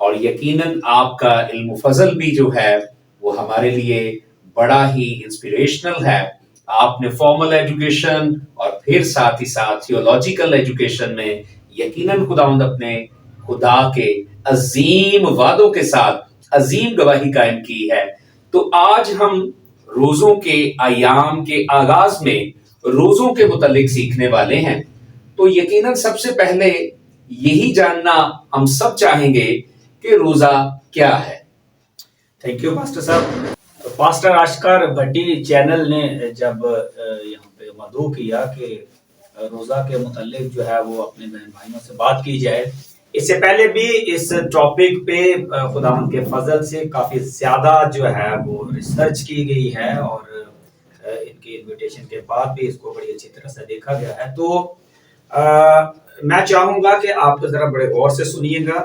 اور یقیناً آپ کا علم و فضل بھی جو ہے وہ ہمارے لیے بڑا ہی انسپریشنل ہے. آپ نے فارمل ایجوکیشن اور پھر ساتھ ہی ساتھ تھیولوجیکل ایجوکیشن میں یقیناً خداوند اپنے خدا کے عظیم وعدوں کے ساتھ عظیم گواہی قائم کی ہے. تو آج ہم روزوں کے ایام کے آغاز میں روزوں کے متعلق سیکھنے والے ہیں. تو یقیناً سب سے پہلے یہی جاننا ہم سب چاہیں گے کہ روزہ کیا ہے. تھینک یو پاسٹر صاحب. پاسٹر آشکر بھٹی چینل نے جب یہاں پہ مدعو کیا کہ روزہ کے متعلق جو ہے وہ اپنے بہن بھائیوں سے بات کی جائے، اس سے پہلے بھی اس ٹاپک پہ خداوند کے فضل سے کافی زیادہ جو ہے وہ ریسرچ کی گئی ہے، اور ان کی انویٹیشن کے بعد بھی اس کو بڑی اچھی طرح سے دیکھا گیا ہے. تو میں چاہوں گا کہ آپ ذرا بڑے غور سے سنیے گا.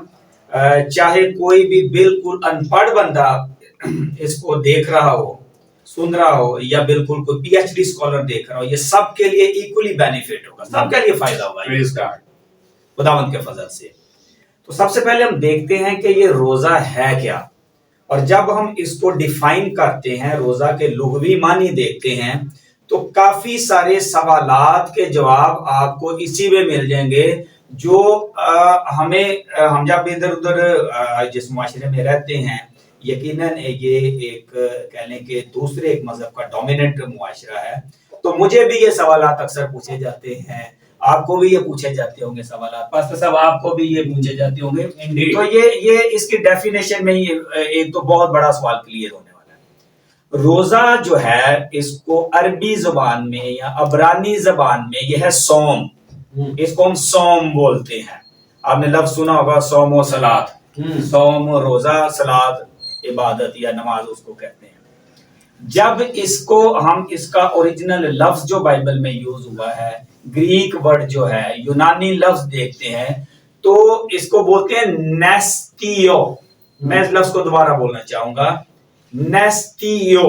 چاہے کوئی بھی بالکل ان پڑھ بندہ اس کو دیکھ رہا ہو، سن رہا ہو، یا بالکل کوئی پی ایچ ڈی اسکالر دیکھ رہا ہو، یہ سب کے لیے ایکولی بینیفٹ ہوگا، سب کے لیے فائدہ ہوگا خداوند کے فضل سے. تو سب سے پہلے ہم دیکھتے ہیں کہ یہ روزہ ہے کیا، اور جب ہم اس کو ڈیفائن کرتے ہیں، روزہ کے لغوی معنی دیکھتے ہیں، تو کافی سارے سوالات کے جواب آپ کو اسی میں مل جائیں گے جو ہم جب ادھر ادھر جس معاشرے میں رہتے ہیں، یقیناً یہ ایک کہہ لیں کہ دوسرے ایک مذہب کا ڈومیننٹ معاشرہ ہے. تو مجھے بھی یہ سوالات اکثر پوچھے جاتے ہیں، آپ کو بھی یہ پوچھے جاتے ہوں گے سوالات، پاسٹر صاحب آپ کو بھی یہ پوچھے جاتے ہوں گے. تو یہ اس کی ڈیفینیشن میں ہی ایک تو بہت بڑا سوال کلیئر ہونے والا ہے. روزہ جو ہے اس کو عربی زبان میں یا عبرانی زبان میں یہ ہے صوم. اس کو ہم صوم بولتے ہیں. آپ نے لفظ سنا ہوگا صوم و صلات. صوم و روزہ، صلات عبادت یا نماز اس کو کہتے ہیں. جب اس کو ہم اس کا اوریجنل لفظ جو بائبل میں یوز ہوا ہے، گریک ورڈ جو ہے، یونانی لفظ دیکھتے ہیں تو اس کو بولتے ہیں نیستیو. میں اس لفظ کو دوبارہ بولنا چاہوں گا، نیستیو.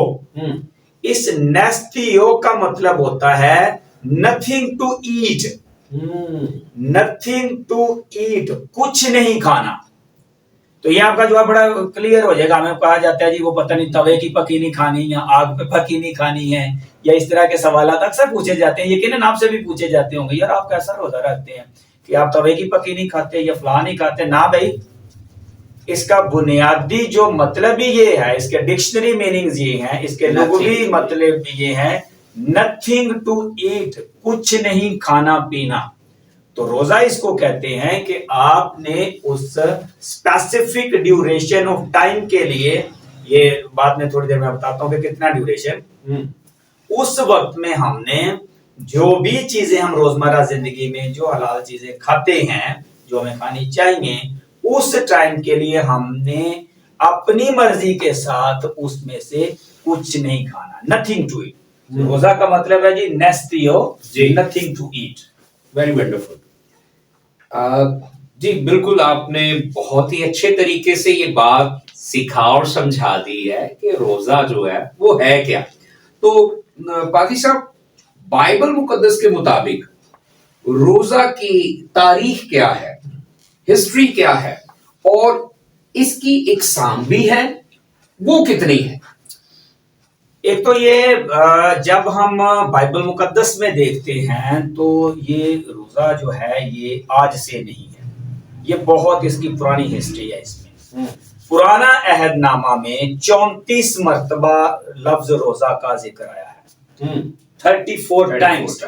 اس نیستیو کا مطلب ہوتا ہے nothing to eat. Nothing to eat, کچھ نہیں کھانا. تو یہ آپ کا جواب بڑا کلیئر ہو جائے گا. ہمیں کہا جاتا ہے جی وہ پتہ نہیں توے کی پکی نہیں کھانی یا آگ پہ پکی نہیں کھانی ہے، یا اس طرح کے سوالات اکثر پوچھے جاتے ہیں. یقیناً آپ سے بھی پوچھے جاتے ہوں گے یار آپ کیسا روزہ رکھتے ہیں کہ آپ توے کی پکی نہیں کھاتے یا فلاں نہیں کھاتے. نہ بھائی، اس کا بنیادی جو مطلب ہی یہ ہے، اس کے ڈکشنری میننگز یہ ہیں، اس کے لغوی مطلب یہ ہے نتھنگ ٹو ایٹ، کچھ نہیں کھانا پینا. تو روزہ اس کو کہتے ہیں کہ آپ نے اس اسپیسیفک ڈیوریشن آف ٹائم کے لیے، یہ بعد میں تھوڑی دیر میں بتاتا ہوں کہ کتنا ڈیوریشن، اس وقت میں ہم نے جو بھی چیزیں ہم روزمرہ زندگی میں جو حلال چیزیں کھاتے ہیں جو ہمیں کھانی چاہیے، اس ٹائم کے لیے ہم نے اپنی مرضی کے ساتھ اس میں سے کچھ نہیں کھانا. Nothing to eat. روزہ کا مطلب ہے جی نیستیو، nothing to eat. Very wonderful. جی بالکل، آپ نے بہت ہی اچھے طریقے سے یہ بات سکھا اور سمجھا دی ہے کہ روزہ جو ہے وہ ہے کیا. تو پادری صاحب، بائبل مقدس کے مطابق روزہ کی تاریخ کیا ہے، ہسٹری کیا ہے، اور اس کی اقسام بھی ہے، وہ کتنی ہے؟ ایک تو یہ جب ہم بائبل مقدس میں دیکھتے ہیں تو یہ روزہ جو ہے یہ آج سے نہیں ہے، یہ بہت اس کی پرانی ہسٹری ہے. اس میں پرانا عہد نامہ میں 34 مرتبہ لفظ روزہ کا ذکر آیا ہے. 34 times.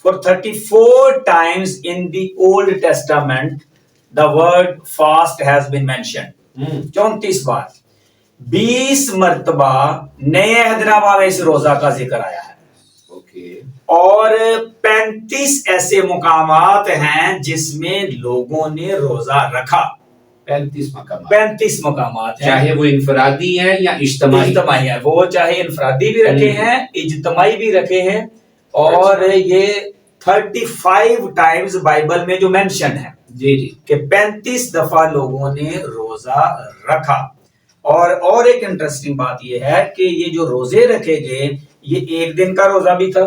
For 34 times in the Old Testament the word fast has been mentioned. 34 بار. 20 مرتبہ نئے عہد نامہ میں اس روزہ کا ذکر آیا ہے. اور 35 ایسے مقامات ہیں جس میں لوگوں نے روزہ رکھا. 35 مقامات ہیں، چاہے وہ انفرادی ہیں یا اجتماعی ہیں. وہ چاہے انفرادی بھی رکھے ہیں، اجتماعی بھی رکھے ہیں. اور یہ 35 ٹائمز بائبل میں جو مینشن ہے جی کہ 35 دفعہ لوگوں نے روزہ رکھا. اور ایک انٹرسٹنگ بات یہ ہے کہ یہ جو روزے رکھے گئے یہ ایک دن کا روزہ بھی تھا،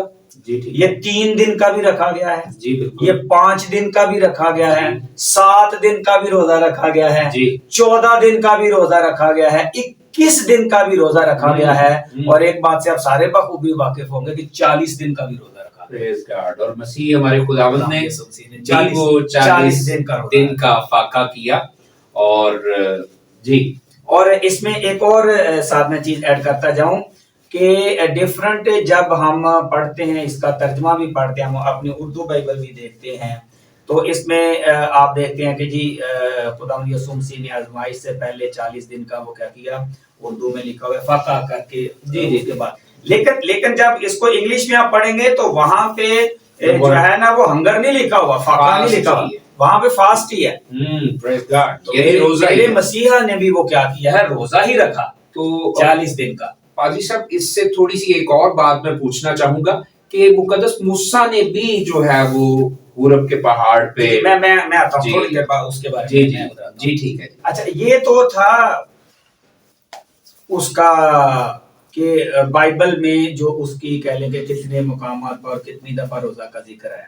جی ٹھیک یہ 3 دن کا بھی رکھا گیا ہے، جی بالکل، یہ 5 دن کا بھی رکھا گیا ہے، 7 دن کا بھی روزہ رکھا گیا ہے، جی 14 دن کا بھی روزہ رکھا گیا ہے، 21 دن کا بھی روزہ رکھا گیا ہے، اور ایک بات سے آپ سارے بخوبی واقف ہوں گے کہ 40 دن کا بھی روزہ رکھا گیا پریز گاڈ، اور مسیح ہمارے خداوند نے ہے، بھی وہ 40 دن کا کا فاقہ کیا، اور جی اور اس میں ایک اور ساتھ میں چیز ایڈ کرتا جاؤں کہ ڈیفرنٹ جب ہم پڑھتے ہیں، اس کا ترجمہ بھی پڑھتے ہیں، ہم اپنی اردو بائبل بھی دیکھتے ہیں، تو اس میں آپ دیکھتے ہیں کہ جی خداوند یسوع مسیح نے آزمائش سے پہلے 40 دن کا وہ کیا کیا، اردو میں لکھا ہوا ہے فاقہ کر کے، جی اس کے بعد لیکن جب اس کو انگلش میں آپ پڑھیں گے تو وہاں پہ جو ہے نا وہ ہنگر نہیں لکھا ہوا، فاقہ نہیں لکھا ہوا، وہاں پہ فاسٹ ہی ہے. پریز گاڈ، تو یعنی روزہ ہی میرے ہے. مسیحا نے بھی وہ کیا کیا ہے، روزہ ہی رکھا تو 40 دن کا. پادری صاحب اس سے تھوڑی سی ایک اور بات میں پوچھنا چاہوں گا کہ مقدس موسیٰ نے بھی جو ہے وہ ہورب کے پہاڑ پہ، میں آتا ہوں تھوڑی دیر بعد اس کے بارے جی میں جی جی ٹھیک ہے. اچھا یہ تو تھا اس کا کہ بائبل میں جو اس کی کہہ لیں کہ کتنے مقامات پر کتنی دفعہ روزہ کا ذکر ہے.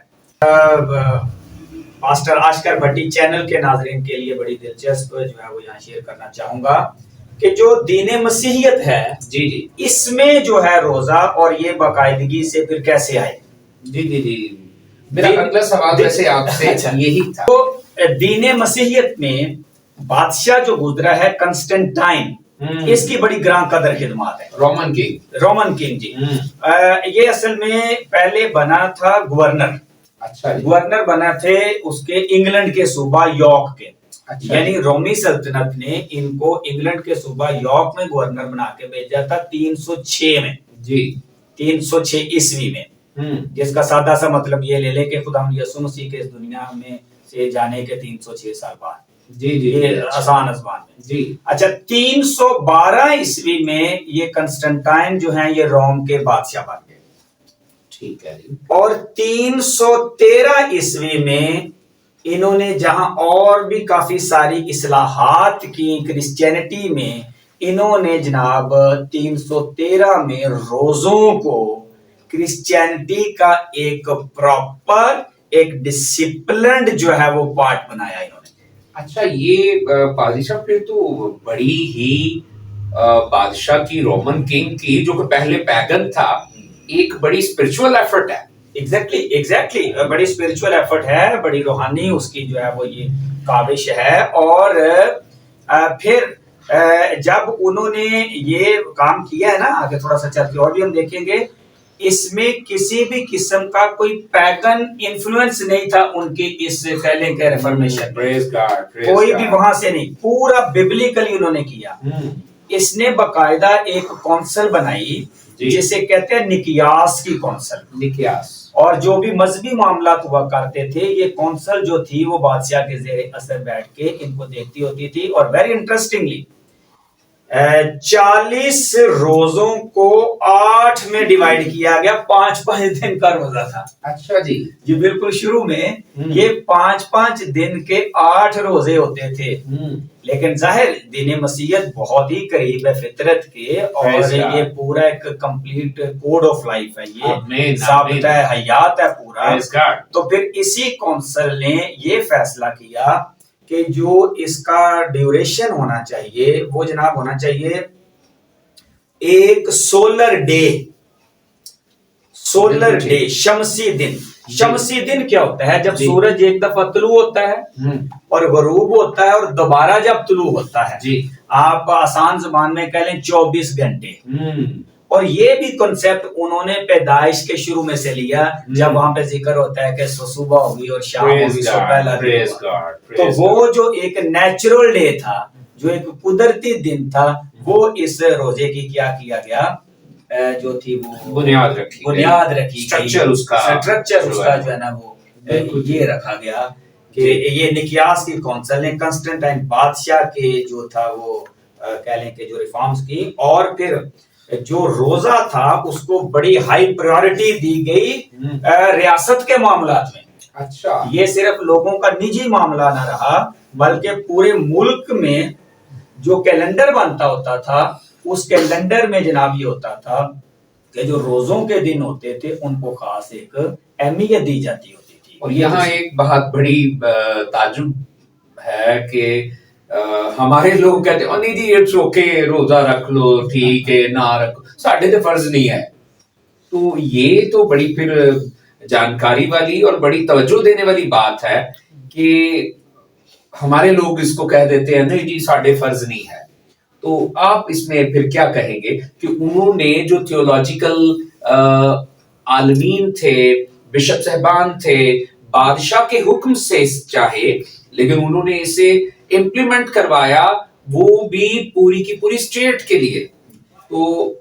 ماسٹر آشکر بھٹی چینل کے ناظرین کے لیے بڑی دلچسپ جو ہے وہ یہاں شیئر کرنا چاہوں گا کہ جو دین مسیحیت ہے جی جی اس میں جو ہے روزہ اور یہ باقاعدگی سے پھر کیسے آئے. جی جی جی میرا اگلا سوال ویسے آپ سے یہی تھا. تو دین مسیحیت میں بادشاہ جو گزرا ہے کنسٹنٹائن، اس کی بڑی گراں قدر خدمات ہے. رومن کنگ جی، یہ اصل میں پہلے بنا تھا گورنر. اچھا گورنر بنا تھے اس کے انگلینڈ کے صوبہ یارک کے. یعنی رومی سلطنت نے ان کو انگلینڈ کے صوبہ یارک میں گورنر بنا کے بھیجا تھا 306 میں، جی 306 عیسوی میں، جس کا سادہ سا مطلب یہ لے لے کہ خدا یسوع مسیح کے اس دنیا میں سے جانے کے 306 سال بعد. جی جی یہ آسان زبان میں. جی اچھا 312 عیسوی میں یہ کنسٹنٹائن جو ہیں یہ روم کے بادشاہ بن گئے. ٹھیک ہے. اور 313 عیسوی میں انہوں نے جہاں اور بھی کافی ساری اصلاحات کی کرسچینٹی میں، انہوں نے جناب 313 میں روزوں کو کرسچینٹی کا ایک پراپر ایک ڈسپلنڈ جو ہے وہ پارٹ بنایا انہوں نے. اچھا یہ پادری صاحب پھر تو بڑی ہی بادشاہ کی رومن کنگ کی جو کہ پہلے پیگن تھا ایک بڑی اسپرچول ایفرٹ ہے. ایگزیکٹلی بڑی اسپرچول ایفرٹ ہے، بڑی روحانی اس کی جو ہے وہ یہ کاوش ہے. اور پھر جب انہوں نے یہ کام کیا ہے نا، آگے تھوڑا سا چل کے اور بھی ہم دیکھیں گے، اس میں کسی بھی قسم کا کوئی پیگن انفلوئنس نہیں تھا ان کی اس کہلیں کہ ریفارمیشن، کوئی بھی وہاں سے نہیں، پورا ببلیکلی انہوں نے کیا. اس نے باقاعدہ ایک کونسل بنائی جسے کہتے ہیں نکیاس کی کونسل. نکیاس. اور جو بھی مذہبی معاملات ہوا کرتے تھے یہ کونسل جو تھی وہ بادشاہ کے زیر اثر بیٹھ کے ان کو دیکھتی ہوتی تھی. اور ویری انٹرسٹنگلی 40 روزوں کو 8 میں ڈیوائیڈ کیا گیا، 5 دن کا روزہ تھا. اچھا جی جی بالکل شروع میں یہ 5 دن کے 8 روزے ہوتے تھے. لیکن ظاہر دین مسیحیت بہت ہی قریب ہے فطرت کے، اور یہ پورا ایک کمپلیٹ کوڈ آف لائف ہے، یہ ضابطہ حیات ہے پورا. تو پھر اسی کونسل نے یہ فیصلہ کیا کہ جو اس کا ڈیوریشن ہونا چاہیے وہ جناب ہونا چاہیے ایک سولر ڈے. شمسی دن. شمسی دن کیا ہوتا ہے؟ جب سورج ایک دفعہ طلوع ہوتا ہے اور غروب ہوتا ہے اور دوبارہ جب طلوع ہوتا ہے، آپ آسان زبان میں کہہ لیں 24 گھنٹے. اور یہ بھی کنسیپٹ انہوں نے پیدائش کے شروع میں سے لیا، جب وہاں پہ ذکر ہوتا ہے کہ صبح ہوگی اور شام ہوگی سو پہلا دن ہوا. تو وہ جو ایک نیچرل ڈے تھا، جو ایک قدرتی دن تھا، وہ اس روزے کی کیا گیا جو تھی وہ بنیاد رکھی اسٹرکچر اس کا جو ہے نا وہ یہ رکھا گیا کہ یہ نکیاس کی کونسل نے کنسٹنٹائن بادشاہ کے جو تھا وہ کہہ لیں کہ جو ریفارمز کی، اور پھر جو روزہ تھا اس کو بڑی ہائی پرائورٹی دی گئی ریاست کے معاملات میں. اچھا یہ صرف لوگوں کا نجی معاملہ نہ رہا، بلکہ پورے ملک میں جو کیلنڈر بنتا ہوتا تھا اس کیلنڈر میں جناب یہ ہوتا تھا کہ جو روزوں کے دن ہوتے تھے ان کو خاص ایک اہمیت دی جاتی ہوتی تھی. اور یہاں ایک بہت بڑی تعجب ہے کہ ہمارے لوگ کہتے ہیں نہیں جی اٹس اوکے روزہ رکھ لو ٹھیک ہے نہ رکھو ساڈے تے فرض نہیں ہے. تو یہ تو بڑی پھر جانکاری والی اور بڑی توجہ دینے والی بات ہے کہ ہمارے لوگ اس کو کہہ دیتے ہیں نہیں جی ساڈے فرض نہیں ہے. تو آپ اس میں پھر کیا کہیں گے کہ انہوں نے جو تھیولوجیکل عالمین تھے بشپ صاحبان تھے بادشاہ کے حکم سے چاہے لیکن انہوں نے اسے امپلیمنٹ کروایا وہ بھی پوری کی پوری اسٹیٹ کے لیے. تو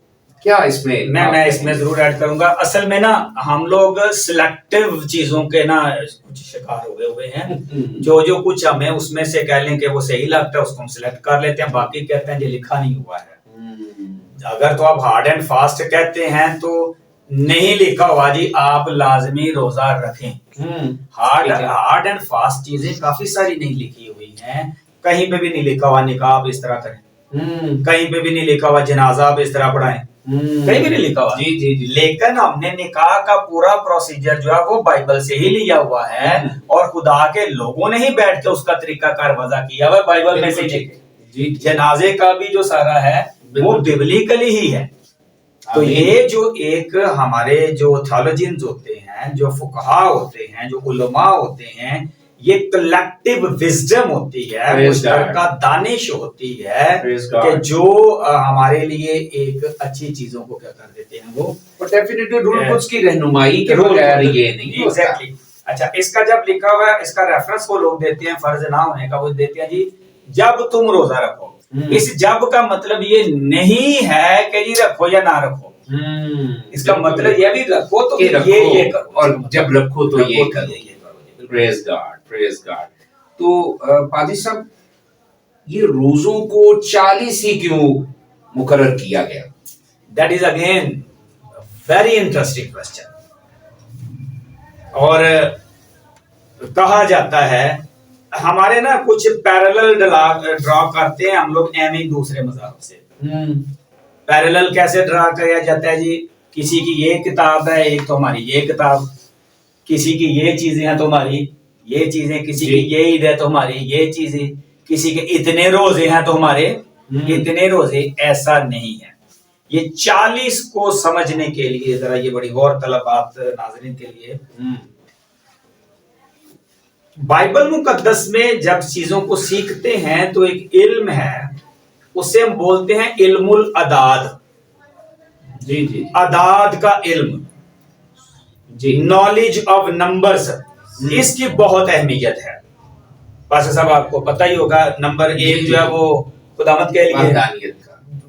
کیا اس میں میں اس میں ضرور ایڈ کروں گا. اصل میں نا ہم لوگ سلیکٹیو چیزوں کے نا کچھ شکار ہوئے ہیں. جو کچھ ہمیں اس میں سے کہہ لیں کہ وہ صحیح لگتا ہے اس کو ہم سلیکٹ کر لیتے ہیں باقی کہتے ہیں یہ لکھا نہیں ہوا ہے. اگر تو آپ ہارڈ اینڈ فاسٹ کہتے ہیں تو نہیں لکھا ہوا جی آپ لازمی روزہ رکھیں. ہارڈ اینڈ فاسٹ چیزیں کافی ساری نہیں لکھی ہوئی ہیں. کہیں پہ بھی نہیں لکھا ہوا نکاح آپ اس طرح کریں, کہیں پہ بھی نہیں لکھا ہوا جنازہ آپ اس طرح پڑھائیں, کہیں بھی نہیں لکھا ہوا. جی لیکن ہم نے نکاح کا پورا پروسیجر جو ہے وہ بائبل سے ہی لیا ہوا ہے اور خدا کے لوگوں نے ہی بیٹھ کے اس کا طریقہ کار وضع کیا ہوا بائبل میں سے. جنازے کا بھی جو سارا ہے وہ ببلیکلی ہی ہے. تو یہ جو ایک ہمارے جو تھیولوجینز ہوتے ہیں جو فقہا ہوتے ہیں جو علماء ہوتے ہیں یہ کلیکٹیو وزڈم ہوتی ہے مشترکہ دانش ہوتی ہے کہ جو ہمارے لیے ایک اچھی چیزوں کو کیا کر دیتے ہیں وہ ڈیفینیٹلی رول بکس کی رہنمائی کے بغیر یہ نہیں ہوتا. اچھا اس کا جب لکھا ہوا ہے اس کا ریفرنس وہ لوگ دیتے ہیں فرض نہ ہونے کا وہ دیتے ہیں جی جب تم روزہ رکھو. اس جب کا مطلب یہ نہیں ہے کہ جی رکھو یا نہ رکھو. اس کا مطلب یہ بھی رکھو تو یہ کرو اور جب رکھو تو یہ کرو. پریز گاڈ پریز گاڈ. تو پادری صاحب یہ روزوں کو 40 ہی کیوں مقرر کیا گیا؟ That is again very interesting question. اور کہا جاتا ہے ہمارے نا کچھ پیرالل ڈرا کرتے ہیں ہم لوگ ایک دوسرے مذاہب سے. پیرالل کیسے ڈرا کیا جاتا ہے جی کسی کی یہ کتاب ہے ایک تو ہماری یہ کتاب, کسی کی یہ چیزیں ہیں تو ہماری یہ چیزیں, کسی کی یہ عید ہے تو ہماری یہ چیزیں, کسی کے اتنے روزے ہیں تو ہمارے اتنے روزے. ایسا نہیں ہے. یہ 40 کو سمجھنے کے لیے ذرا یہ بڑی غور طلب بات ناظرین کے لیے. بائبل مقدس میں جب چیزوں کو سیکھتے ہیں تو ایک علم ہے اسے ہم بولتے ہیں علم العداد. جی اعداد کا علم, نالج آف نمبرز. اس کی بہت اہمیت ہے. پاسا صاحب آپ کو پتہ ہی ہوگا نمبر 1 جو ہے وہ خداوند کے لیے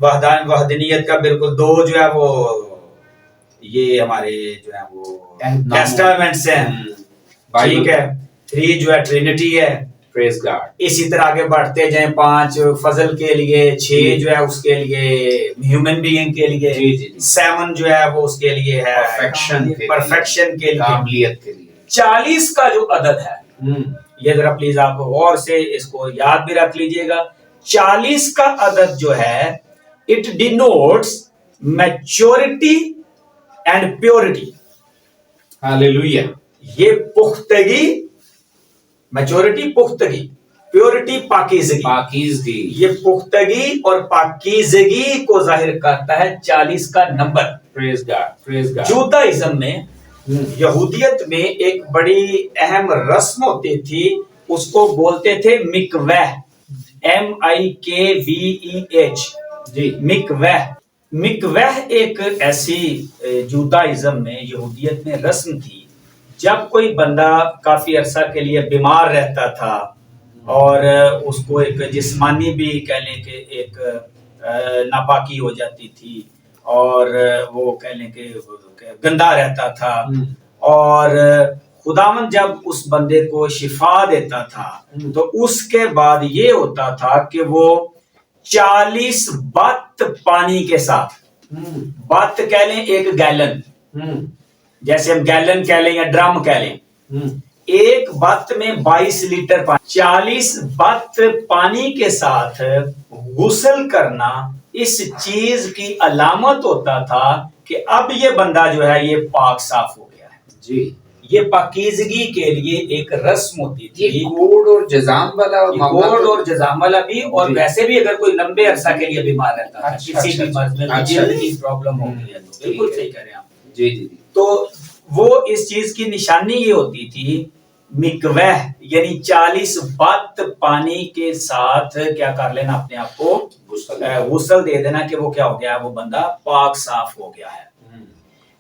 وحدانیت کا, بالکل 2 جو ہے وہ یہ ہمارے جو ہے وہ ٹیسٹامنٹس ہیں, ٹھیک ہے. 3 جو ہے ٹرینٹی ہے. پریز گاڈ. اسی طرح آگے بڑھتے جائیں 5 فضل کے لیے, 6 جو ہے اس کے لیے ہیومن بینگ کے لیے, 7 جو ہے وہ اس کے لیے ہے پرفیکشن کے لیے, کاملیت کے لیے. 40 کا جو عدد ہے یہ ذرا پلیز آپ غور سے اس کو یاد بھی رکھ لیجئے گا. 40 کا عدد جو ہے it denotes maturity and purity. Hallelujah. یہ پختگی, میچورٹی پختگی, پیورٹی پاکیزگی. یہ پختگی اور پاکیزگی کو ظاہر کرتا ہے 40 کا نمبر. پریز گاڈ پریز گاڈ. جودائزم میں یہودیت میں ایک بڑی اہم رسم ہوتی تھی اس کو بولتے تھے مکوہ, MIKVEH. جی مکوہ. مکوہ ایک ایسی جودائزم میں یہودیت میں رسم تھی جب کوئی بندہ کافی عرصہ کے لیے بیمار رہتا تھا اور اس کو ایک جسمانی بھی کہہ لیں کہ ایک ناپاکی ہو جاتی تھی اور وہ کہہ لیں کہ گندا رہتا تھا, اور خداوند جب اس بندے کو شفا دیتا تھا تو اس کے بعد یہ ہوتا تھا کہ وہ 40 بت پانی کے ساتھ, بت کہہ لیں ایک گیلن, جیسے ہم گیلن کہہ لیں یا ڈرم کہہ لیں, ایک بت میں 22 لیٹر پانی, 40 بت پانی کے ساتھ غسل کرنا اس چیز کی علامت ہوتا تھا کہ اب یہ بندہ جو ہے یہ پاک صاف ہو گیا ہے. جی یہ پاکیزگی کے لیے ایک رسم ہوتی تھی, یہ کوڑ اور جزام والا کوڑ اور جزام والا بھی, اور ویسے بھی اگر کوئی لمبے عرصہ کے لیے بیمار رہتا ہے, کسی بھی مرض میں جلد کی پرابلم ہو گئی ہے, تو بالکل صحیح کہہ رہے ہیں آپ. جی جی تو وہ اس چیز کی نشانی یہ ہوتی تھی, مکوہ یعنی 40 بات پانی کے ساتھ کیا کر لینا, اپنے آپ کو غسل دے دینا کہ وہ کیا ہو گیا, وہ بندہ پاک صاف ہو گیا ہے.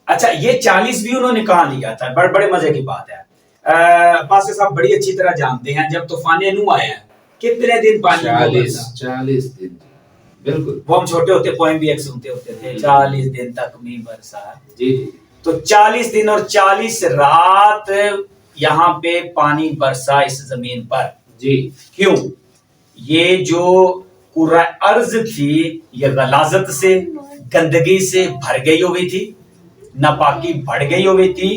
اچھا یہ 40 بھی انہوں نے کہاں لیا تھا, بڑے مزے کی بات ہے. پاسے صاحب بڑی اچھی طرح جانتے ہیں, جب طوفان نوح آیا کتنے دن پانی 40 دن بالکل, وہ ہم چھوٹے ہوتے پوائم بھی ایک سنتے ہوتے تھے, 40 دن تک می برسا. جی تو 40 دن اور 40 رات یہاں پہ پانی برسا اس زمین پر. جی کیوں؟ یہ جو کرۂ ارض تھی یہ غلاظت سے, گندگی سے بھر گئی ہوئی تھی, ناپاکی بڑھ گئی ہوئی تھی,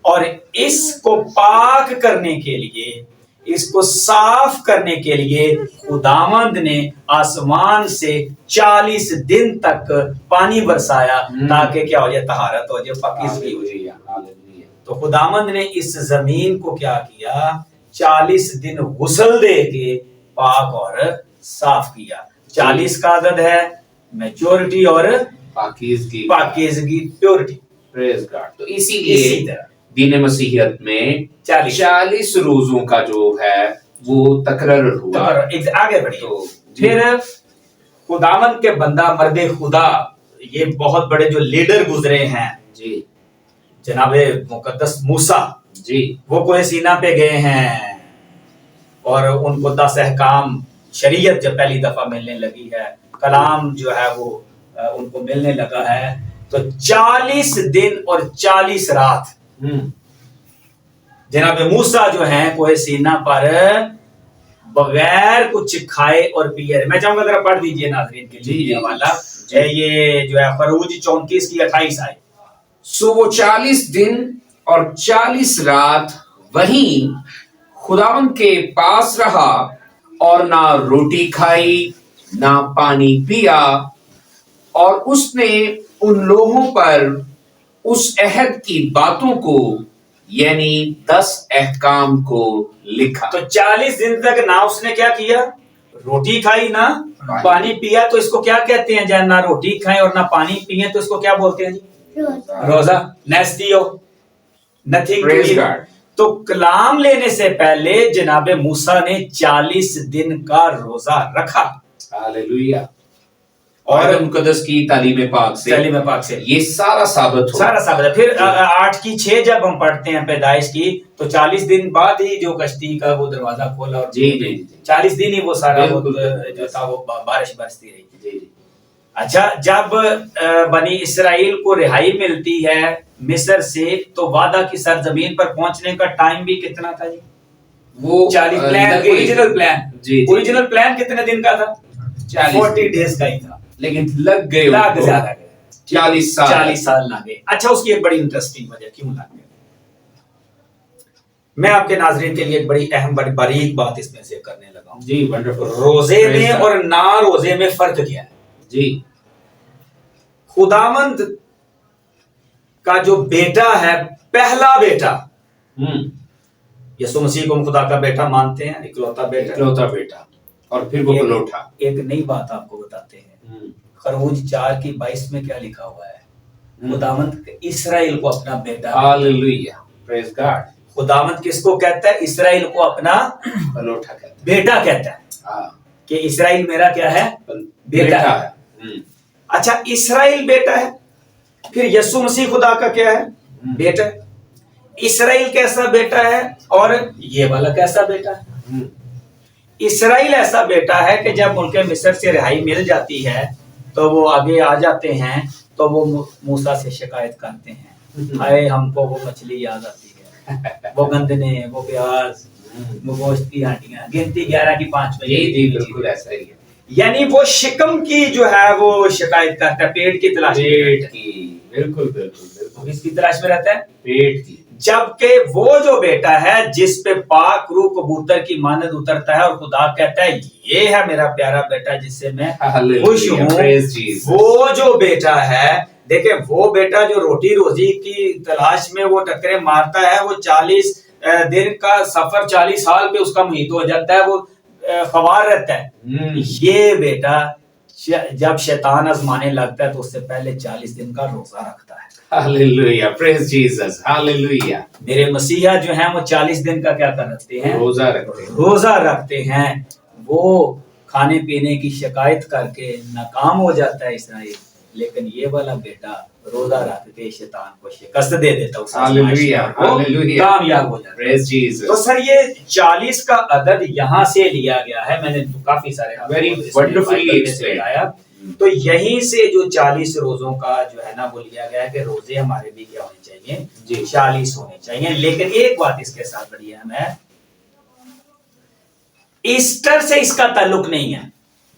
اور اس کو پاک کرنے کے لیے, اس کو صاف کرنے کے لیے خداوند نے آسمان سے 40 دن تک پانی برسایا تاکہ کیا ہو جائے, طہارت ہو جائے, پاکیزگی ہو جائے. تو خداوند نے اس زمین کو کیا کیا, 40 دن غسل دے کے پاک اور صاف کیا. 40 کا عدد ہے میچورٹی اور پاکیزگی پیورٹی. پریز گاڈ. تو اسی لیے دین مسیحیت میں 40 روزوں کا جو ہے وہ تقرر ہوا. آگے بڑھیے. پھر خداوند کے بندہ مرد خدا, یہ بہت بڑے جو لیڈر گزرے ہیں, جی جناب مقدس موسیٰ, جی وہ کوہ سینا پہ گئے ہیں, اور ان کو 10 احکام شریعت جب پہلی دفعہ ملنے لگی ہے, کلام جو ہے وہ ان کو ملنے لگا ہے, تو 40 دن اور 40 رات جناب موسیٰ جو ہیں کوہ سینا پر بغیر کچھ کھائے اور پیے. میں چاہوں گا ذرا پڑھ دیجئے ناظرین کے لیے حوالہ, یہ جو ہے خروج 34 کی 28 آئے. سو وہ 40 دن اور 40 رات وہیں خداوند کے پاس رہا, اور نہ روٹی کھائی نہ پانی پیا, اور اس نے ان لوگوں پر اس عہد کی باتوں کو یعنی 10 احکام کو لکھا. تو 40 دن تک نہ اس نے کیا کیا, روٹی کھائی نہ پانی پیا. تو اس کو کیا کہتے ہیں, جب نہ روٹی کھائیں اور نہ پانی پیئیں تو اس کو کیا بولتے ہیں جی, روزہ. نیستیو نتھنگ. تو کلام لینے سے پہلے جناب موسیٰ نے 40 دن کا روزہ رکھا. ہاللویہ. اور مقدس کی تعلیم پاک سے یہ سارا ثابت ہے. پھر 8 کی 6 جب ہم پڑھتے ہیں پیدائش کی, تو 40 دن بعد ہی جو کشتی کا وہ دروازہ کھولا, اور 40 دن ہی وہ سارا جو تھا وہ بارش برستی رہی. اچھا, جب بنی اسرائیل کو رہائی ملتی ہے مصر سے, تو وعدہ کی سرزمین پر پہنچنے کا ٹائم بھی کتنا تھا جی, وہ 40 پلان. اوریجنل پلان کتنے دن کا تھا, 40 ڈیز کا ہی تھا, لیکن لگ گئے زیادہ گئے, 40 سال لگ گئے. اچھا, اس کی ایک بڑی انٹرسٹنگ وجہ کیوں لگ گئے, میں آپ کے ناظرین کے لیے ایک بڑی اہم بڑی باریک بات اس میں سے کرنے لگا ہوں. جی ونڈرفل. روزے میں اور نہ روزے میں فرق کیا ہے جی. خداوند کا جو بیٹا ہے, پہلا بیٹا, یسوع مسیح کو ہم خدا کا بیٹا مانتے ہیں, اکلوتا بیٹا. اور پھر وہ لوٹا. ایک نئی بات آپ کو بتاتے ہیں, خروج 4 کی 22 میں کیا لکھا ہوا ہے, خداوند اسرائیل کو اپنا بیٹا. ہاللویہ. پریز گاڈ. خداوند کس کو کہتا ہے, اسرائیل کو اپنا بیٹا کہتا ہے, کہ اسرائیل میرا کیا ہے, بیٹا ہے. اچھا, اسرائیل بیٹا ہے, پھر یسوع مسیح خدا کا کیا ہے, بیٹا. اسرائیل کیسا بیٹا ہے اور یہ والا کیسا بیٹا ہے. اسرائیل ایسا بیٹا ہے کہ جب ملک مصر سے رہائی مل جاتی ہے تو وہ آگے آ جاتے ہیں, تو وہ موسیٰ سے شکایت کرتے ہیں, آئے ہم کو وہ مچھلی یاد آتی ہے, وہ گندنے, وہ پیاز, وہ گوشت کی ہڈیاں, گنتی 11 کی 5 بجے. جی بالکل ایسا ہی ہے. یعنی وہ شکم کی جو ہے وہ شکایت کرتا ہے, پیٹ کی تلاش کی. بالکل. کس کی تلاش میں رہتا ہے, پیٹ کی. جبکہ وہ جو بیٹا ہے جس پہ پاک روح کبوتر کی مانند اترتا ہے, اور خدا کہتا ہے یہ ہے میرا پیارا بیٹا جس سے میں خوش ہوں, وہ جو بیٹا ہے دیکھیں وہ بیٹا جو روٹی روزی کی تلاش میں وہ ٹکریں مارتا ہے، وہ 40 دن کا سفر 40 سال پہ اس کا محیط ہو جاتا ہے، وہ خوار رہتا ہے. یہ بیٹا جب شیطان آزمانے لگتا ہے تو اس سے پہلے 40 دن کا روزہ رکھتا ہے. ہاللویا، پریز جیسس، ہاللویا. میرے مسیحا جو ہیں وہ 40 دن کا کیا کرتے ہیں؟ روزہ رکھتے ہیں. وہ کھانے پینے کی شکایت کر کے ناکام ہو جاتا ہے اسرائیل، لیکن یہ والا بیٹا روزہ رکھ کے شیطان کو شکست دے دیتا ہے، کامیاب ہو جاتا ہے. تو سر یہ 40 کا عدد یہاں سے لیا گیا ہے، میں نے کافی سارے آیا، تو یہیں سے جو 40 روزوں کا جو ہے نا وہ لیا گیا ہے کہ روزے ہمارے بھی کیا ہونے چاہیے؟ 40 ہونے چاہیے. لیکن ایک بات اس کے ساتھ بڑی اہم ہے، ایسٹر سے اس کا تعلق نہیں ہے.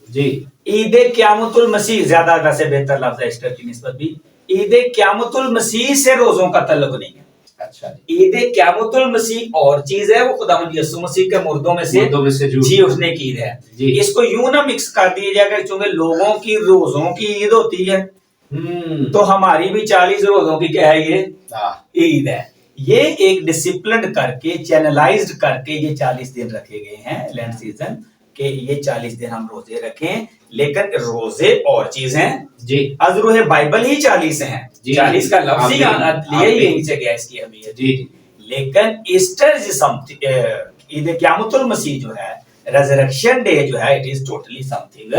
جی، عید قیامت المسیح زیادہ ویسے بہتر لفظ ہے ایسٹر کی نسبت بھی. عید قیامت المسیح سے روزوں کا تعلق نہیں ہے. اچھا، عید قیامت المسیح اور چیز ہے، وہ خداوند یسوع مسیح کے مردوں میں سے جی اٹھنے کی عید ہے. اس کو یوں نہ مکس کر دیا جائے گا چونکہ لوگوں کی روزوں کی عید ہوتی ہے تو ہماری بھی 40 روزوں کی کیا ہے یہ عید ہے. یہ ایک ڈسپلنڈ کر کے چینلائزڈ کر کے یہ 40 دن رکھے گئے ہیں لینڈ سیزن کہ یہ 40 دن ہم روزے رکھیں. لیکن روزے اور چیز ہیں جی، ازروح بائبل ہی 40 ہیں. 40 کا لفظ ہی لیا یہیں سے گیا اس کی اہمیت. جی، لیکن ایسٹر عید قیامت المسیح جو ہے، ریزریکشن ڈے جو ہے، it is totally some thing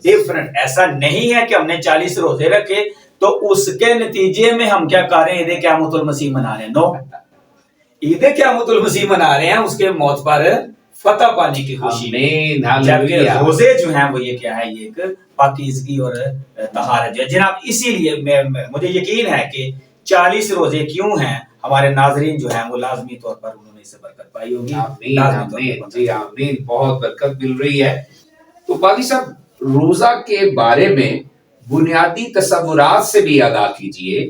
different. ایسا نہیں ہے کہ ہم نے 40 روزے رکھے تو اس کے نتیجے میں ہم کیا کر رہے ہیں؟ عید قیامت المسیح منا رہے ہیں. نو، عید قیامت المسیح منا رہے ہیں اس کے موت پر فتح پانے کی خوشی میں. جبکہ روزے جو ہیں وہ یہ کیا ہے؟ یہ ایک پاکیزگی اور طہارت جو ہے. جناب اسی لیے مجھے یقین ہے کہ 40 روزے کیوں ہیں، ہمارے ناظرین جو ہیں وہ لازمی طور پر انہوں نے اس سے برکت پائی ہوگی. آمین، جی آمین، بہت برکت مل رہی ہے. تو پادری صاحب روزہ کے بارے میں بنیادی تصورات سے بھی آگاہ کیجئے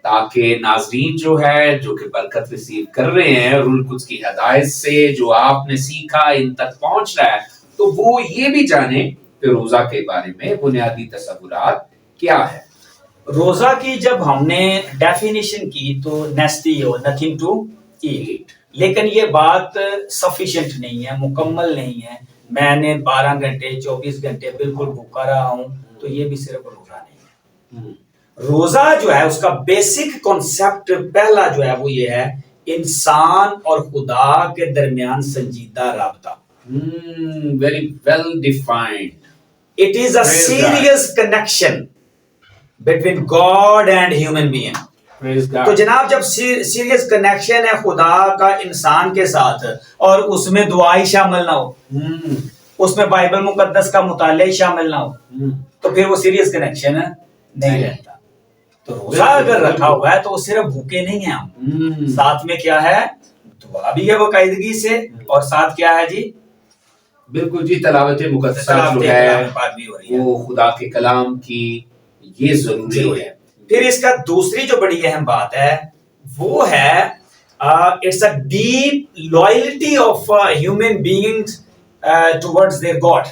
تاکہ ناظرین جو ہے جو کہ برکت ریسیو کر رہے ہیں روح القدس کی ہدایت سے جو آپ نے سیکھا ان تک پہنچ رہا ہے، تو وہ یہ بھی جانیں کہ روزہ کے بارے میں بنیادی تصورات کیا ہے. روزہ کی جب ہم نے ڈیفینیشن کی تو نیسٹی ہو، نتھنگ ٹو ایٹ، لیکن یہ بات سفیشینٹ نہیں ہے، مکمل نہیں ہے. میں نے 12 گھنٹے 24 گھنٹے بالکل بھوکا رہا ہوں تو یہ بھی صرف روزہ نہیں ہے. روزہ جو ہے اس کا بیسک کانسیپٹ پہلا جو ہے وہ یہ ہے، انسان اور خدا کے درمیان سنجیدہ رابطہ. Very well defined. It is a serious connection between God and human being. تو جناب جب سیریس کنیکشن ہے خدا کا انسان کے ساتھ اور اس میں دعائی شامل نہ ہو، اس میں بائبل مقدس کا مطالعہ شامل نہ ہو تو پھر وہ سیریس کنیکشن نہیں رہتا. تو روزہ اگر رکھا ہوا ہے تو وہ صرف بھوکے نہیں ہیں ہم، ساتھ میں کیا ہے؟ دعا بھی ہے باقاعدگی سے، اور ساتھ کیا ہے جی؟ بالکل جی، تلاوت مقدسہ جو ہے وہ خدا کے کلام کی یہ ضروری ہے. پھر اس کا دوسری جو بڑی اہم بات ہے وہ ہے it's a deep loyalty of human beings towards their God.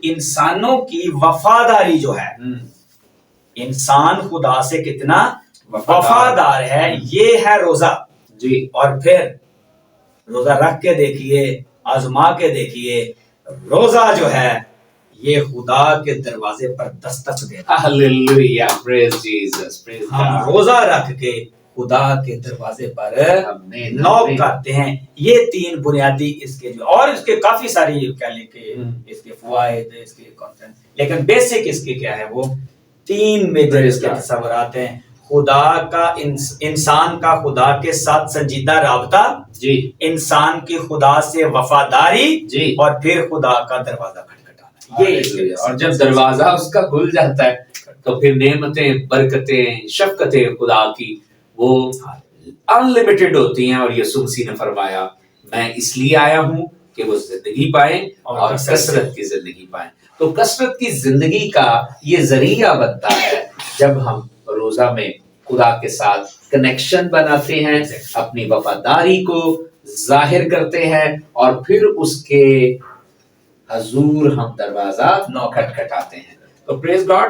انسانوں کی وفاداری جو ہے، انسان خدا سے کتنا وفادار ہے، یہ ہے روزہ جی. اور پھر روزہ رکھ کے دیکھیے، آزما کے دیکھیے، روزہ جو ہے یہ خدا کے دروازے پر دستک دیتا ہے. ہاللویا، پریز جیسس، پریز گاڈ. ہم روزہ رکھ کے خدا کے دروازے پر نوک کرتے ہیں. یہ 3 بنیادی اس کے جو، اور اس کے کافی ساری کہہ لیں کہ اس کے فوائد، اس کے کنٹینٹ، لیکن بیسک اس کے کیا ہے؟ وہ 3 میجر اس کے تصورات ہیں. خدا کا انسان کا خدا کے ساتھ سنجیدہ رابطہ جی، انسان کی خدا سے وفاداری جی، اور پھر خدا کا دروازہ کھٹکھٹانا. یہ اور جب دروازہ اس کا کھل جاتا ہے تو پھر نعمتیں، برکتیں، شفقتیں خدا کی وہ انلمیٹڈ ہوتی ہیں. اور یسوع مسیح نے فرمایا میں اس لیے آیا ہوں کہ وہ زندگی پائیں اور کثرت کی زندگی پائیں. تو کثرت کی زندگی کا یہ ذریعہ بنتا ہے جب ہم روزہ میں خدا کے ساتھ کنیکشن بناتے ہیں، اپنی وفاداری کو ظاہر کرتے ہیں اور پھر اس کے حضور ہم دروازہ کھٹکھٹاتے ہیں. تو پریز گاڈ.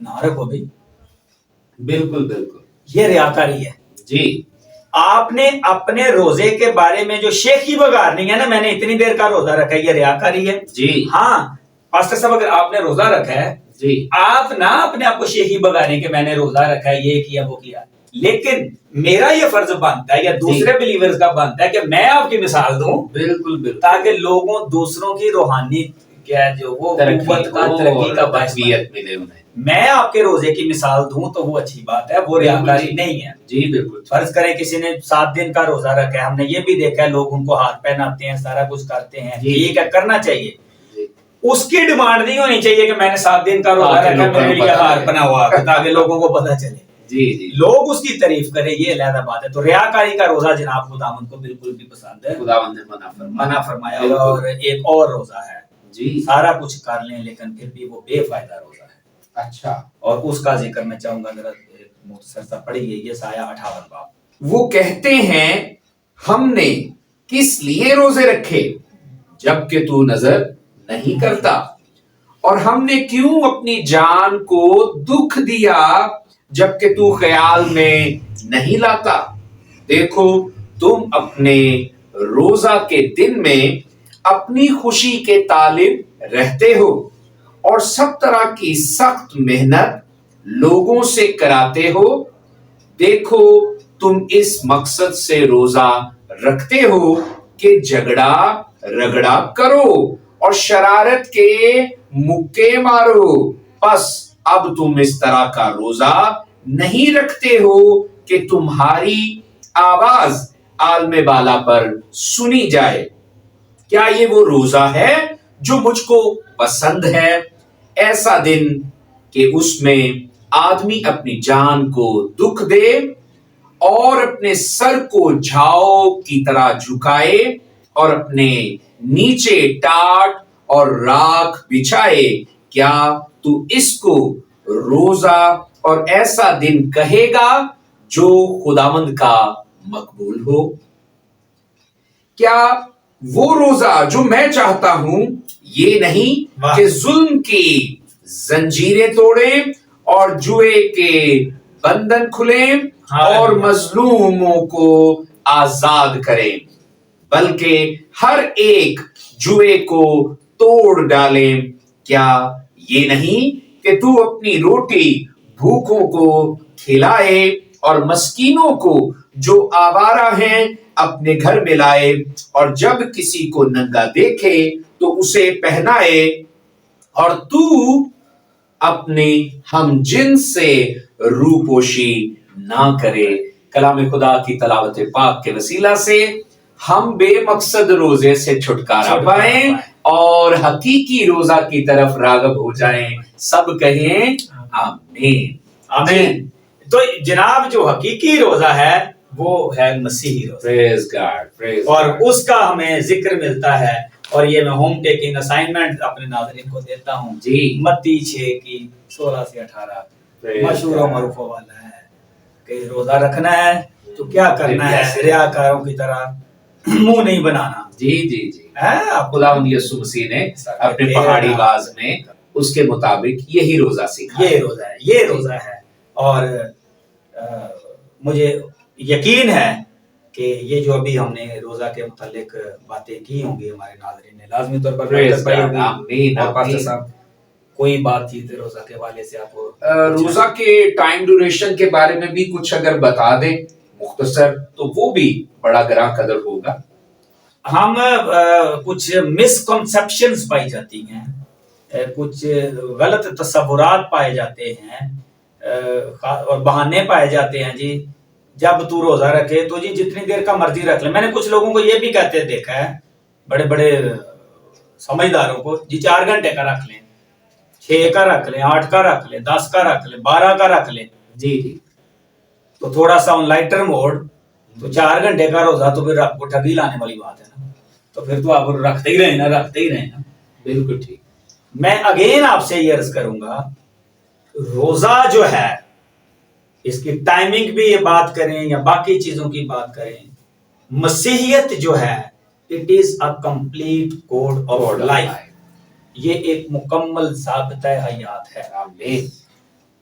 نہ رکھو بھائی، بالکل بالکل یہ ریاکاری ہے. جی. آپ نے اپنے روزے کے بارے میں جو شیخی بگارنی ہے نا، میں نے اتنی دیر کا روزہ رکھا ہے، یہ ریاکاری ہے. جی. ہاں پاسٹر صاحب، اگر آپ نے روزہ رکھا ہے، جی. آپ نہ اپنے آپ کو شیخی بگاریں کہ میں نے روزہ رکھا ہے، یہ کیا وہ کیا، لیکن میرا یہ فرض بنتا ہے یا دوسرے بلیورز کا بنتا ہے کہ میں آپ کی مثال دوں، بالکل بالکل، تاکہ لوگوں دوسروں کی روحانی کیا جو وہ قوت کا ترقی کا باعث ملے انہیں. میں آپ کے روزے کی مثال دوں تو وہ اچھی بات ہے، وہ ریاکاری نہیں ہے. جی بالکل. فرض کریں کسی نے 7 دن کا روزہ رکھا ہے، ہم نے یہ بھی دیکھا ہے لوگ ان کو ہاتھ پہناتے ہیں، سارا کچھ کرتے ہیں، ٹھیک ہے کرنا چاہیے. اس کی ڈیمانڈ نہیں ہونی چاہیے کہ میں نے 7 دن کا روزہ رکھا ہے، میرے لیے ہار بنا ہوا تاکہ لوگوں کو پتہ چلے. جی جی، لوگ اس کی تعریف کریں، یہ علیحدہ بات ہے. تو ریاکاری کا روزہ جناب خداوند کو بالکل بھی پسند ہے، خداوند نے منع فرمایا. اور ایک اور روزہ ہے جی، سارا کچھ کر لیں لیکن پھر بھی وہ بے فائدہ روزہ ہے. اچھا، اور اس کا ذکر میں چاہوں گا، ذرا مختصر سا پڑھیے یہ سایہ 58 باب. وہ کہتے ہیں ہم نے کس لیے روزے رکھے جبکہ تو نظر نہیں کرتا، اور ہم نے کیوں اپنی جان کو دکھ دیا جبکہ تو خیال میں نہیں لاتا. دیکھو تم اپنے روزہ کے دن میں اپنی خوشی کے طالب رہتے ہو اور سب طرح کی سخت محنت لوگوں سے کراتے ہو. دیکھو تم اس مقصد سے روزہ رکھتے ہو کہ جھگڑا رگڑا کرو اور شرارت کے مکے مارو. پس اب تم اس طرح کا روزہ نہیں رکھتے ہو کہ تمہاری آواز عالم بالا پر سنی جائے. کیا یہ وہ روزہ ہے جو مجھ کو پسند ہے؟ ایسا دن کہ اس میں آدمی اپنی جان کو دکھ دے اور اپنے سر کو جھاؤ کی طرح جھکائے اور اپنے نیچے ٹاٹ اور راکھ بچھائے. کیا تو اس کو روزہ اور ایسا دن کہے گا جو خداوند کا مقبول ہو؟ کیا وہ روزہ جو میں چاہتا ہوں یہ نہیں کہ ظلم کی زنجیریں توڑیں اور جوئے کے بندن کھلیں اور مظلوموں کو آزاد کریں، بلکہ ہر ایک جوئے کو توڑ ڈالیں. کیا یہ نہیں کہ تو اپنی روٹی بھوکوں کو کھلائے اور مسکینوں کو جو آوارہ ہیں اپنے گھر میں لائے، اور جب کسی کو ننگا دیکھے تو اسے پہنائے، اور تو اپنے ہم جنس سے روپوشی نہ کرے. کلام خدا کی تلاوت پاک کے وسیلہ سے ہم بے مقصد روزے سے چھٹکارا پائیں اور حقیقی روزہ کی طرف راغب ہو جائیں. سب کہیں آمین آمین. تو جناب جو حقیقی روزہ ہے وہ ہے مسیحی روزہ، پریز گاڈ، اور اس کا ہمیں ذکر ملتا ہے. اور یہ میں ہوم ٹیکنگ اسائنمنٹ اپنے ناظرین کو دیتا ہوں جی. متی 6 کی 16 سے 18 مشہور و معروف والا ہے کہ روزہ رکھنا ہے تو کیا کرنا ہے، ریاکاروں کی طرح منہ نہیں بنانا. جی جی جی، خداوند یسوع مسیح نے اپنے پہاڑی باز میں اس کے مطابق یہی روزہ سکھایا. یہ روزہ ہے، یہ روزہ ہے. اور مجھے یقین ہے کہ یہ جو ابھی ہم نے روزہ کے متعلق باتیں کی ہوں گی ہمارے ناظرین نے لازمی طور پر اور پاسٹر صاحب کوئی بات چیت روزہ کے حوالے سے آپ کو روزہ کے ٹائم ڈیوریشن کے بارے میں بھی کچھ اگر بتا دیں مختصر تو وہ بھی بڑا گراں قدر ہوگا. ہم کچھ مسکنسپشنز پائی جاتی ہیں، کچھ غلط تصورات پائے جاتے ہیں اور بہانے پائے جاتے ہیں. جی جب تو روزہ رکھے تو جی جتنی دیر کا مرضی رکھ لے. میں نے کچھ لوگوں کو یہ بھی کہتے دیکھا ہے، بڑے بڑے سمجھداروں کو، جی 4 گھنٹے کا رکھ لیں، 6 کا رکھ لیں، 8 کا رکھ لیں، 10 کا رکھ لیں، 12 کا رکھ لیں. جی جی، تو تھوڑا سا آن لائٹر موڈ، تو 4 گھنٹے کا روزہ تو پھر آپ کو ٹھگی لانے والی بات ہے نا. تو پھر تو آپ رکھتے ہی رہے نا. بالکل ٹھیک. میں اگین آپ سے یہ عرض کروں گا، روزہ جو ہے اس کی ٹائمنگ بھی یہ بات کریں یا باقی چیزوں کی بات کریں، مسیحیت جو ہے it is a complete code of life. یہ ایک مکمل ضابطہ حیات ہے. آمین.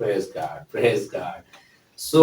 Praise God. Praise God. So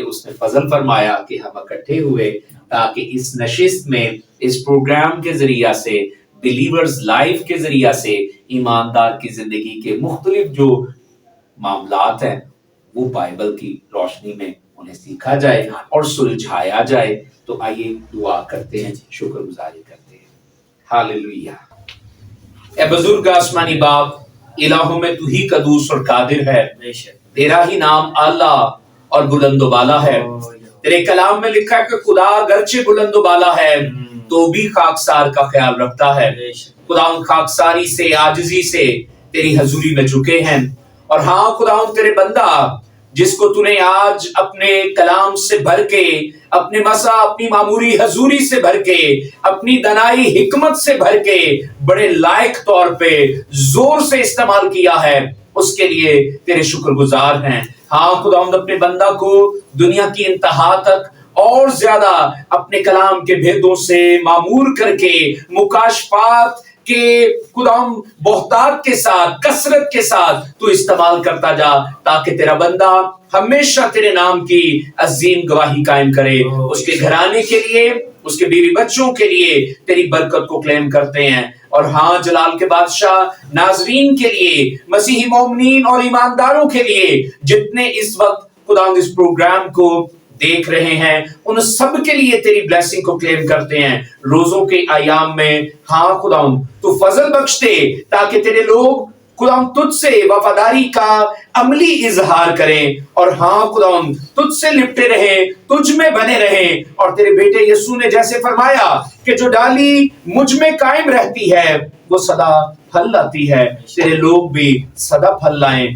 اس نے فضل فرمایا کہ ہم اکٹھے ہوئے تاکہ اس نشست میں اس پروگرام کے ذریعہ سے بلیورز لائف کے ذریعہ سے ایماندار کی زندگی کے مختلف جو معاملات ہیں وہ بائبل کی روشنی میں انہیں سیکھا جائے اور سلجھایا جائے. تو آئیے دعا کرتے ہیں, شکر گزاری کرتے ہیں. ہاللویہ. اے بزرگ آسمانی باپ, الہوں میں تو ہی قدوس اور قادر ہے, تیرا ہی نام اعلیٰ اور بلند و بالا ہے. تیرے کلام میں لکھا ہے کہ خدا اگرچہ بلند و بالا ہے تو بھی خاکسار کا خیال رکھتا ہے. خدا ان خاکساری سے, عاجزی سے تیری حضوری میں جھکے ہیں. اور ہاں خدا تیرے بندہ جس کو تو نے آج اپنے کلام سے بھر کے, اپنے مسا, اپنی معموری حضوری سے بھر کے, اپنی دنائی حکمت سے بھر کے بڑے لائق طور پہ زور سے استعمال کیا ہے, اس کے لیے تیرے شکر گزار ہیں. ہاں خداوند اپنے بندہ کو دنیا کی انتہا تک اور زیادہ اپنے کلام کے بھیدوں سے معمور کر کے مکاشفات کہ خداوند بہتات کے ساتھ, کثرت کے ساتھ تو استعمال کرتا جا, تاکہ تیرا بندہ ہمیشہ تیرے نام کی عظیم گواہی قائم کرے. اس کے گھرانے کے لیے, اس کے بیوی بچوں کے لیے تیری برکت کو کلیم کرتے ہیں. اور ہاں جلال کے بادشاہ ناظرین کے لیے, مسیحی مومنین اور ایمانداروں کے لیے جتنے اس وقت خداوند اس پروگرام کو دیکھ رہے ہیں, ان سب کے لیے تیری بلیسنگ کو کلیم کرتے ہیں. روزوں کے ایام میں ہاں خداوند تو فضل بخش دے تاکہ تیرے لوگ خداوند تجھ سے وفاداری کا عملی اظہار کریں, اور ہاں خداوند تجھ سے لپٹے رہیں, تجھ میں بنے رہیں. اور تیرے بیٹے یسوع نے جیسے فرمایا کہ جو ڈالی مجھ میں قائم رہتی ہے وہ سدا پھل لاتی ہے, تیرے لوگ بھی سدا پھل لائیں,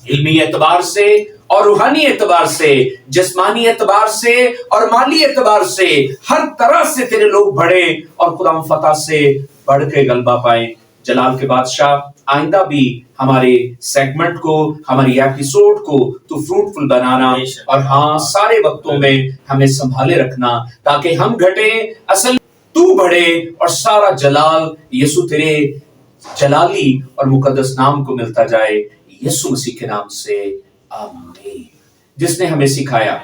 علمی اعتبار سے اور روحانی اعتبار سے, جسمانی اعتبار سے اور مالی اعتبار سے, ہر طرح سے تیرے لوگ بڑھیں اور خدا فتح سے بڑھ کے غلبہ پائیں. جلال کے بادشاہ آئندہ بھی ہمارے سیگمنٹ کو, ہماری ایپیسوڈ کو تو فروٹفل بنانا, اور ہاں سارے وقتوں میں ہمیں سنبھالے رکھنا تاکہ ہم گھٹیں اصل تو بڑھے, اور سارا جلال یسوع تیرے جلالی اور مقدس نام کو ملتا جائے. یسوع مسیح کے نام سے آمین. جس نے ہمیں سکھایا,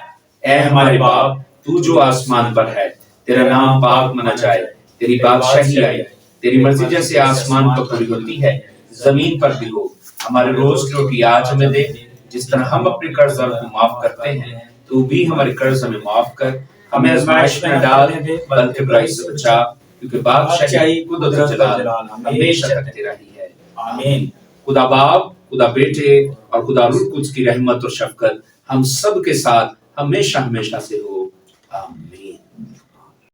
اے ہمارے باپ تو جو آسمان پر ہے, تیرا نام پاک منا جائے, تیری بادشاہی آئے, تیری مرضی جیسے آسمان پر پوری ہوتی ہے زمین پر بھی ہو. ہمارے روز کی روٹی آج ہمیں دے, جس طرح ہم اپنے قرض داروں کو معاف کرتے ہیں تو بھی ہمارے قرض ہمیں معاف کر. ہمیں آزمائش میں نہ ڈال بلکہ برائی سے بچا, کیونکہ بادشاہی, قدرت اور جلال ہمیشہ تک تیرا ہی ہے. آمین. خدا باپ, خدا بیٹے اور خدا روح القدس کی رحمت اور شفقت ہم سب کے ساتھ ہمیشہ ہمیشہ سے ہو. آمین.